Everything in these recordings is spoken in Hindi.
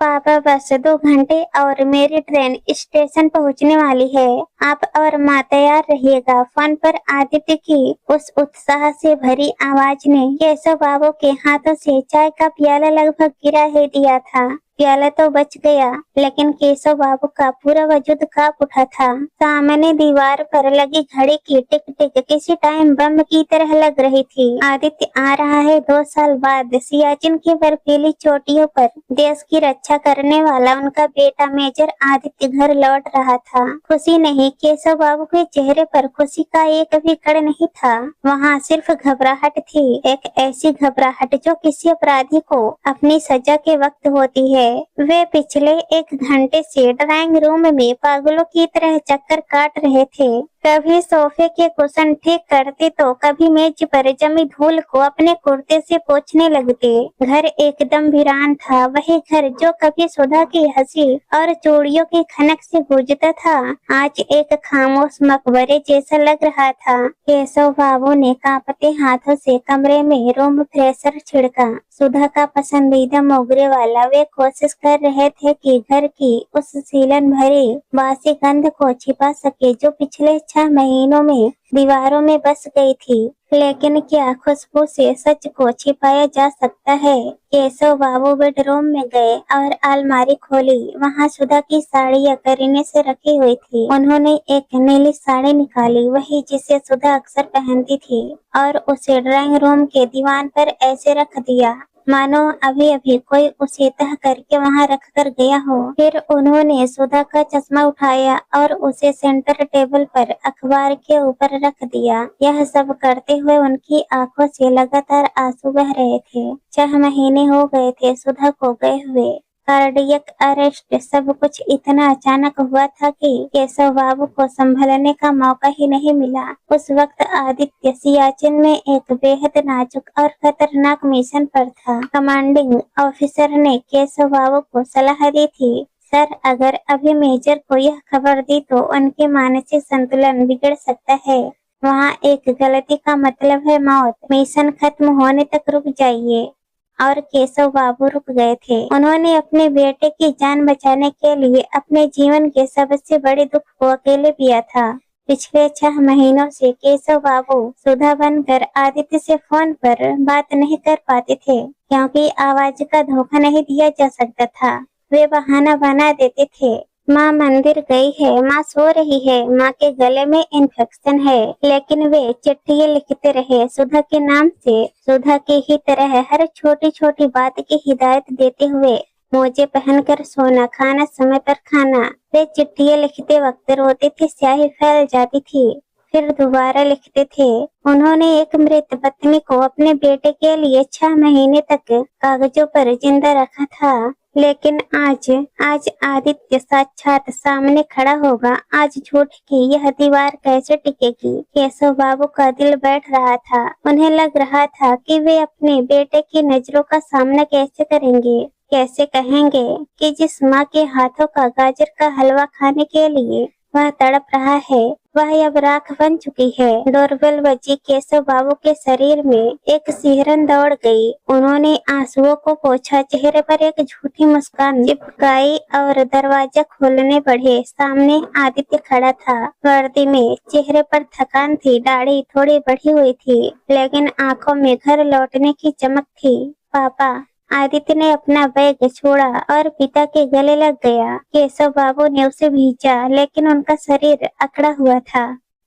पापा बस 2 घंटे और मेरी ट्रेन स्टेशन पहुंचने वाली है। आप और माँ तैयार रहिएगा। फोन पर आदित्य की उस उत्साह से भरी आवाज ने केशव बाबू के हाथों से चाय का प्याला लगभग गिरा ही दिया था। प्याला तो बच गया, लेकिन केशव बाबू का पूरा वजूद कांप उठा था। सामने दीवार पर लगी घड़ी की टिक टिक किसी टाइम बम की तरह लग रही थी। आदित्य आ रहा है 2 साल बाद सियाचिन की बर्फीली चोटियों पर। देश की रक्षा करने वाला उनका बेटा मेजर आदित्य घर लौट रहा था। खुशी नहीं, केशव बाबू के चेहरे पर खुशी का एक भी कण नहीं था। वहाँ सिर्फ घबराहट थी, एक ऐसी घबराहट जो किसी अपराधी को अपनी सजा के वक्त होती है। वे पिछले 1 घंटे से ड्राइंग रूम में पागलों की तरह चक्कर काट रहे थे। कभी सोफे के कुशन ठीक करते तो कभी मेज पर जमी धूल को अपने कुर्ते से पोंछने लगते। घर एकदम वीरान था, वही घर जो कभी सुधा की हंसी और चूड़ियों की खनक से गूंजता था, आज एक खामोश मकबरे जैसा लग रहा था। केशव बाबू ने कांपते हाथों से कमरे में रूम फ्रेशर छिड़का, सुधा का पसंदीदा मोगरे वाला। वे कोशिश कर रहे थे कि घर की उस सीलन भरी बासी गंध को छिपा सके जो पिछले 6 महीनों में दीवारों में बस गई थी, लेकिन क्या खुशबू से सच को छिपाया जा सकता है? केशव बाबू बेडरूम में गए और अलमारी खोली। वहाँ सुधा की साड़ियाँ करीने से रखी हुई थी। उन्होंने एक नीली साड़ी निकाली, वही जिसे सुधा अक्सर पहनती थी, और उसे ड्राइंग रूम के दीवान पर ऐसे रख दिया मानो अभी अभी कोई उसे तह करके वहां रख कर गया हो। फिर उन्होंने सुधा का चश्मा उठाया और उसे सेंटर टेबल पर अखबार के ऊपर रख दिया। यह सब करते हुए उनकी आंखों से लगातार आंसू बह रहे थे। 6 महीने हो गए थे सुधा को गए हुए। कार्डियक अरेस्ट, सब कुछ इतना अचानक हुआ था कि केशव बाबू को संभलने का मौका ही नहीं मिला। उस वक्त आदित्य सियाचिन में एक बेहद नाजुक और खतरनाक मिशन पर था। कमांडिंग ऑफिसर ने केशव बाबू को सलाह दी थी, सर, अगर अभी मेजर को यह खबर दी तो उनके मानसिक संतुलन बिगड़ सकता है। वहाँ एक गलती का मतलब है मौत। मिशन खत्म होने तक रुक जाइए। और केशव बाबू रुक गए थे। उन्होंने अपने बेटे की जान बचाने के लिए अपने जीवन के सबसे बड़े दुख को अकेले पिया था। पिछले 6 महीनों से केशव बाबू सुधा बनकर आदित्य से फोन पर बात नहीं कर पाते थे, क्योंकि आवाज का धोखा नहीं दिया जा सकता था। वे बहाना बना देते थे, माँ मंदिर गई है, माँ सो रही है, माँ के गले में इन्फेक्शन है। लेकिन वे चिट्ठी लिखते रहे सुधा के नाम से, सुधा की ही तरह हर छोटी छोटी बात की हिदायत देते हुए। मोजे पहनकर सोना, खाना समय पर खाना। वे चिट्ठी लिखते वक्त रोते थे, स्याही फैल जाती थी, फिर दोबारा लिखते थे। उन्होंने एक मृत पत्नी को अपने बेटे के लिए 6 महीने तक कागजों पर जिंदा रखा था। लेकिन आज आदित्य साक्षात सामने खड़ा होगा। आज झूठ की यह दीवार कैसे टिकेगी? केशव बाबू का दिल बैठ रहा था। उन्हें लग रहा था कि वे अपने बेटे की नजरों का सामना कैसे करेंगे, कैसे कहेंगे कि जिस माँ के हाथों का गाजर का हलवा खाने के लिए वह तड़प रहा है, वह अब राख बन चुकी है। डोरबेल बजी। केशव बाबू के शरीर में एक सिहरन दौड़ गई। उन्होंने आंसुओं को पोंछा, चेहरे पर एक झूठी मुस्कान चिपकाई और दरवाजा खोलने बढ़े। सामने आदित्य खड़ा था, वर्दी में। चेहरे पर थकान थी, दाढ़ी थोड़ी बढ़ी हुई थी, लेकिन आंखों में घर लौटने की चमक थी। पापा। आदित्य ने अपना बैग छोड़ा और पिता के गले लग गया। केशव बाबू ने उसे भींचा, लेकिन उनका शरीर अकड़ा हुआ था।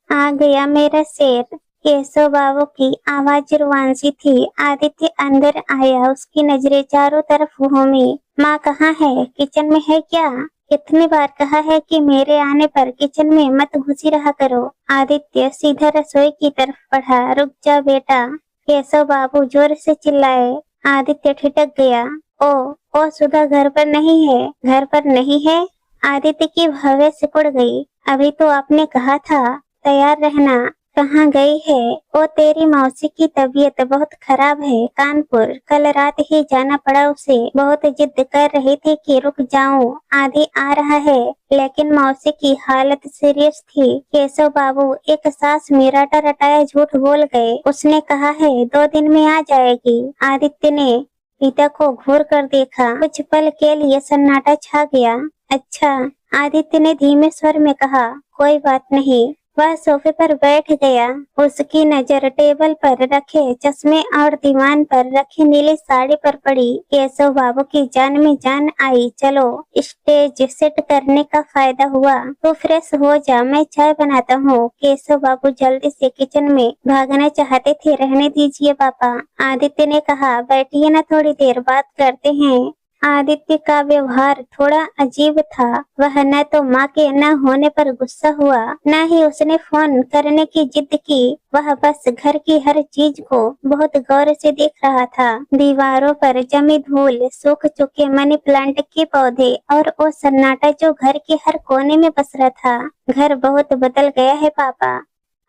आ गया मेरा शेर। केशव बाबू की आवाज रुआंसी थी। आदित्य अंदर आया, उसकी नजरें चारों तरफ घूमी। माँ कहाँ है? किचन में है क्या? कितनी बार कहा है कि मेरे आने पर किचन में मत घुसी रहा करो। आदित्य सीधा रसोई की तरफ बढ़ा। रुक जा बेटा, केशव बाबू जोर से चिल्लाए। आदित्य ठिठक गया। ओ सुधा घर पर नहीं है? घर पर नहीं है? आदित्य की भवें सिकुड़ गई। अभी तो आपने कहा था तैयार रहना। कहाँ गई है? ओ तेरी मौसी की तबीयत बहुत खराब है, कानपुर। कल रात ही जाना पड़ा उसे। बहुत जिद कर रही थी कि रुक जाऊं, आदि आ रहा है, लेकिन मौसी की हालत सीरियस थी। केशव बाबू एक सांस में रटा रटाया झूठ बोल गए। उसने कहा है 2 दिन में आ जाएगी। आदित्य ने पिता को घूर कर देखा। कुछ पल के लिए सन्नाटा छा गया। अच्छा, आदित्य ने धीमे स्वर में कहा। कोई बात नहीं। वह सोफे पर बैठ गया। उसकी नजर टेबल पर रखे चश्मे और दीवान पर रखी नीली साड़ी पर पड़ी। केशव बाबू की जान में जान आई। चलो, स्टेज सेट करने का फायदा हुआ तो फ्रेश हो जा, मैं चाय बनाता हूँ। केशव बाबू जल्दी से किचन में भागना चाहते थे। रहने दीजिए पापा, आदित्य ने कहा। बैठिए ना, थोड़ी देर बात करते हैं। आदित्य का व्यवहार थोड़ा अजीब था। वह न तो माँ के न होने पर गुस्सा हुआ, न ही उसने फोन करने की जिद की। वह बस घर की हर चीज को बहुत गौर से देख रहा था। दीवारों पर जमी धूल, सूख चुके मनी प्लांट के पौधे और वो सन्नाटा जो घर के हर कोने में पसरा था। घर बहुत बदल गया है पापा,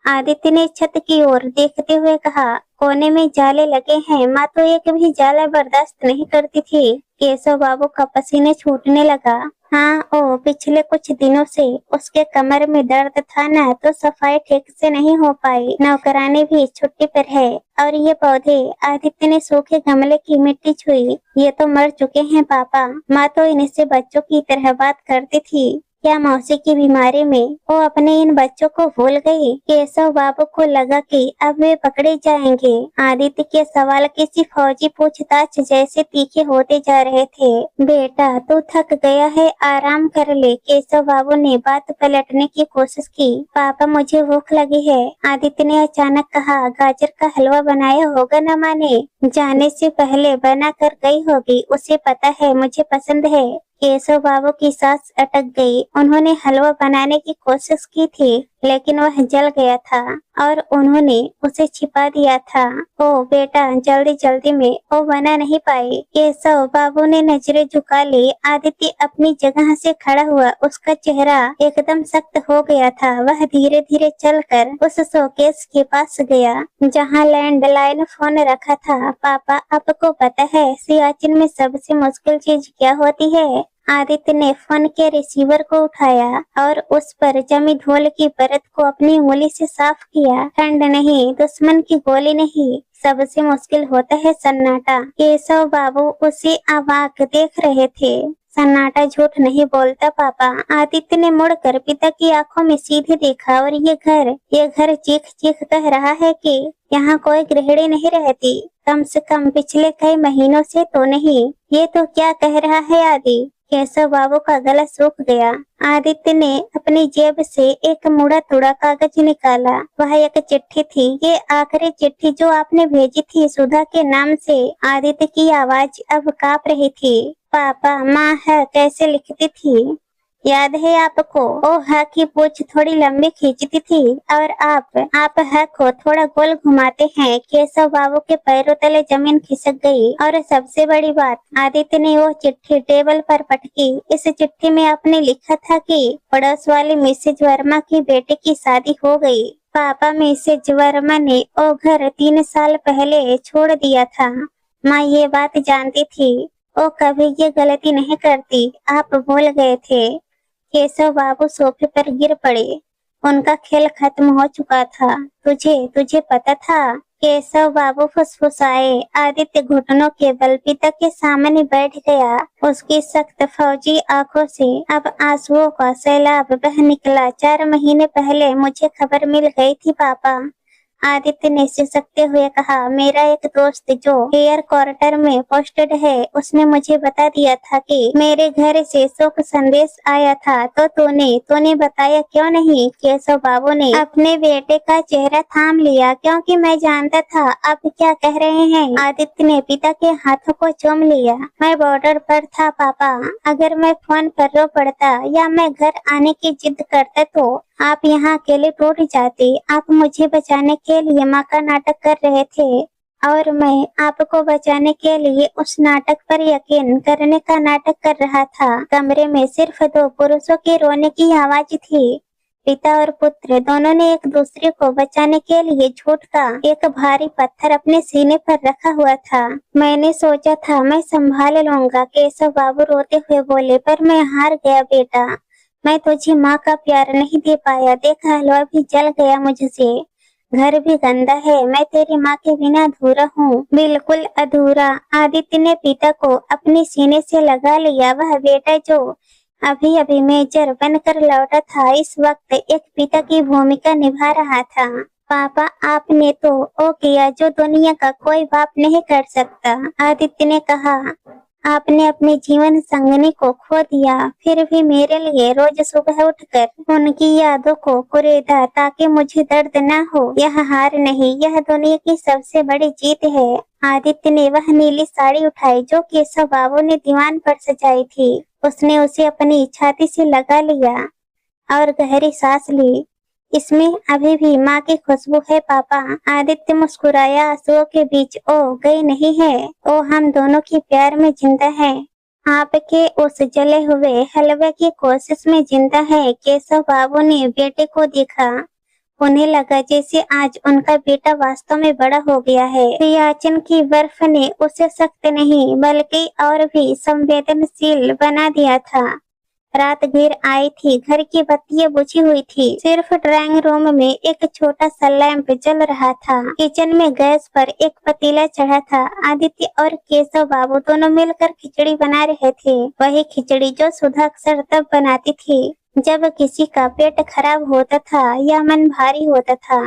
आदित्य ने छत की ओर देखते हुए कहा। कोने में जाले लगे हैं। माँ तो एक भी जाला बर्दाश्त नहीं करती थी। केशव बाबू का पसीने छूटने लगा। हाँ, ओ पिछले कुछ दिनों से उसके कमर में दर्द था ना, तो सफाई ठीक से नहीं हो पाई। नौकरानी भी छुट्टी पर है। और ये पौधे, आदित्य ने सूखे गमले की मिट्टी छुई, ये तो मर चुके हैं पापा। माँ तो इनसे बच्चों की तरह बात करती थी। क्या मौसी की बीमारी में वो अपने इन बच्चों को भूल गई? केशव बाबू को लगा कि अब वे पकड़े जाएंगे। आदित्य के सवाल किसी फौजी पूछताछ जैसे तीखे होते जा रहे थे। बेटा, तू थक गया है, आराम कर ले। केशव बाबू ने बात पलटने की कोशिश की। पापा, मुझे भूख लगी है, आदित्य ने अचानक कहा। गाजर का हलवा बनाया होगा ना माँ ने? जाने से पहले बना कर गई होगी, उसे पता है मुझे पसंद है। केशव बाबू की सांस अटक गई। उन्होंने हलवा बनाने की कोशिश की थी, लेकिन वह जल गया था और उन्होंने उसे छिपा दिया था। ओ बेटा, जल्दी जल्दी में वो बना नहीं पाई। केशव बाबू ने नजरें झुका ली। आदित्य अपनी जगह से खड़ा हुआ। उसका चेहरा एकदम सख्त हो गया था। वह धीरे धीरे चलकर उस शोकेस के पास गया जहाँ लैंडलाइन फोन रखा था। पापा, आपको पता है सियाचिन में सबसे मुश्किल चीज क्या होती है? आदित्य ने फोन के रिसीवर को उठाया और उस पर जमी धूल की परत को अपनी उंगली से साफ किया। ठंड नहीं, दुश्मन की गोली नहीं, सबसे मुश्किल होता है सन्नाटा। केशव बाबू उसे अवाक देख रहे थे। सन्नाटा झूठ नहीं बोलता पापा। आदित्य ने मुड़कर पिता की आंखों में सीधे देखा। और ये घर चीख चीख कह रहा है कि यहाँ कोई गृहिणी नहीं रहती, कम से कम पिछले कई महीनों से तो नहीं। ये तो क्या कह रहा है आदि? केशव बाबू का गला सूख गया। आदित्य ने अपनी जेब से एक मुड़ा तुड़ा कागज निकाला। वह एक चिट्ठी थी। ये आखिरी चिट्ठी जो आपने भेजी थी सुधा के नाम से। आदित्य की आवाज अब कांप रही थी। पापा, माँ है कैसे लिखती थी, याद है आपको? ओ हा की पूछ थोड़ी लंबी खींचती थी और आप हा को थोड़ा गोल घुमाते हैं। केशव बाबू के पैरों तले जमीन खिसक गई। और सबसे बड़ी बात, आदित्य ने वो चिट्ठी टेबल पर पटकी। इस चिट्ठी में आपने लिखा था कि पड़ोस वाली मिसेज वर्मा की बेटे की शादी हो गई। पापा, मिसेज वर्मा ने वो घर 3 साल पहले छोड़ दिया था। माँ ये बात जानती थी। वो कभी ये गलती नहीं करती, आप भूल गए थे। केशव बाबू सोफे पर गिर पड़े। उनका खेल खत्म हो चुका था। तुझे पता था? केशव बाबू फुसफुसाए। आदित्य घुटनों के बल पिता के सामने बैठ गया। उसकी सख्त फौजी आंखों से अब आंसुओं का सैलाब बह निकला। 4 महीने पहले मुझे खबर मिल गई थी पापा, आदित्य ने सिसकते हुए कहा। मेरा एक दोस्त जो एयर क्वार्टर में पोस्टेड है, उसने मुझे बता दिया था कि मेरे घर से शोक संदेश आया था। तो तूने बताया क्यों नहीं? केशव बाबू ने अपने बेटे का चेहरा थाम लिया। क्योंकि मैं जानता था आप क्या कह रहे हैं। आदित्य ने पिता के हाथों को चूम लिया। मैं बॉर्डर पर था पापा। अगर मैं फोन पर रो पड़ता या मैं घर आने की जिद करता तो आप यहाँ अकेले टूट जाते। आप मुझे बचाने के लिए माँ का नाटक कर रहे थे और मैं आपको बचाने के लिए उस नाटक पर यकीन करने का नाटक कर रहा था। कमरे में सिर्फ 2 पुरुषों के रोने की आवाज थी। पिता और पुत्र दोनों ने एक दूसरे को बचाने के लिए झूठ का एक भारी पत्थर अपने सीने पर रखा हुआ था। मैंने सोचा था मैं संभाल लूंगा, केशव बाबू रोते हुए बोले, पर मैं हार गया बेटा। मैं तुझे माँ का प्यार नहीं दे पाया। देख, हलवा भी जल गया मुझसे। घर भी गंदा है, मैं तेरी माँ के बिना अधूरा हूँ, बिल्कुल अधूरा। आदित्य ने पिता को अपने सीने से लगा लिया। वह बेटा जो अभी अभी मेजर बनकर लौटा था, इस वक्त एक पिता की भूमिका निभा रहा था। पापा, आपने तो वो किया जो दुनिया का कोई बाप नहीं कर सकता, आदित्य ने कहा। आपने अपने जीवन संगनी को खो दिया, फिर भी मेरे लिए रोज सुबह उठकर उनकी यादों को कुरेदा ताकि मुझे दर्द न हो। यह हार नहीं, यह दुनिया की सबसे बड़ी जीत है। आदित्य ने वह नीली साड़ी उठाई जो केशव बाबू ने दीवान पर सजाई थी। उसने उसे अपनी छाती से लगा लिया और गहरी सांस ली। इसमें अभी भी माँ की खुशबू है पापा। आदित्य मुस्कुराया। आंसुओं के बीच ओ गई नहीं है, ओ हम दोनों के प्यार में जिंदा है, आपके उस जले हुए हलवे की कोशिश में जिंदा है। केशव बाबू ने बेटे को देखा। उन्हें लगा जैसे आज उनका बेटा वास्तव में बड़ा हो गया है। सियाचिन की बर्फ ने उसे सख्त नहीं बल्कि और भी संवेदनशील बना दिया था। रात घिर आई थी, घर की बत्तियां बुझी हुई थी। सिर्फ ड्राइंग रूम में एक छोटा सा लैंप जल रहा था। किचन में गैस पर एक पतीला चढ़ा था। आदित्य और केशव बाबू दोनों मिलकर खिचड़ी बना रहे थे। वही खिचड़ी जो सुधा अक्सर तब बनाती थी जब किसी का पेट खराब होता था या मन भारी होता था।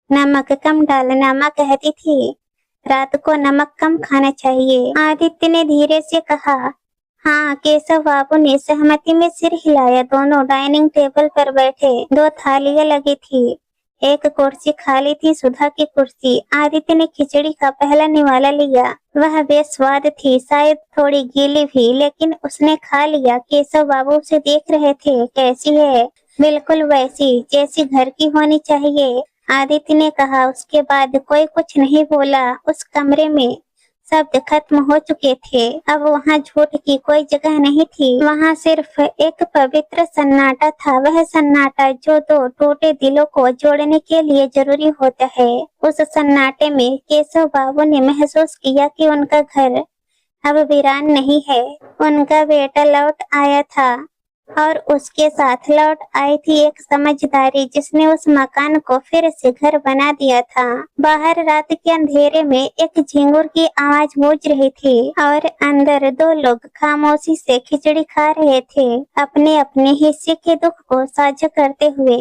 नमक कम डालना, माँ कहती थी। रात को नमक कम खाना चाहिए, आदित्य ने धीरे से कहा। हाँ, केशव बाबू ने सहमति में सिर हिलाया। दोनों डाइनिंग टेबल पर बैठे। 2 थालियां लगी थी, एक कुर्सी खाली थी, सुधा की कुर्सी। आदित्य ने खिचड़ी का पहला निवाला लिया। वह बेस्वाद थी, शायद थोड़ी गीली भी, लेकिन उसने खा लिया। केशव बाबू उसे देख रहे थे। कैसी है? बिल्कुल वैसी जैसी घर की होनी चाहिए, आदित्य ने कहा। उसके बाद कोई कुछ नहीं बोला। उस कमरे में शब्द खत्म हो चुके थे। अब वहाँ झूठ की कोई जगह नहीं थी। वहाँ सिर्फ एक पवित्र सन्नाटा था। वह सन्नाटा जो 2 टूटे दिलों को जोड़ने के लिए जरूरी होता है। उस सन्नाटे में केशव बाबू ने महसूस किया कि उनका घर अब वीरान नहीं है। उनका बेटा लौट आया था और उसके साथ लौट आई थी एक समझदारी जिसने उस मकान को फिर से घर बना दिया था। बाहर रात के अंधेरे में एक झिंगुर की आवाज गूंज रही थी और अंदर 2 लोग खामोशी से खिचड़ी खा रहे थे, अपने अपने हिस्से के दुख को साझा करते हुए।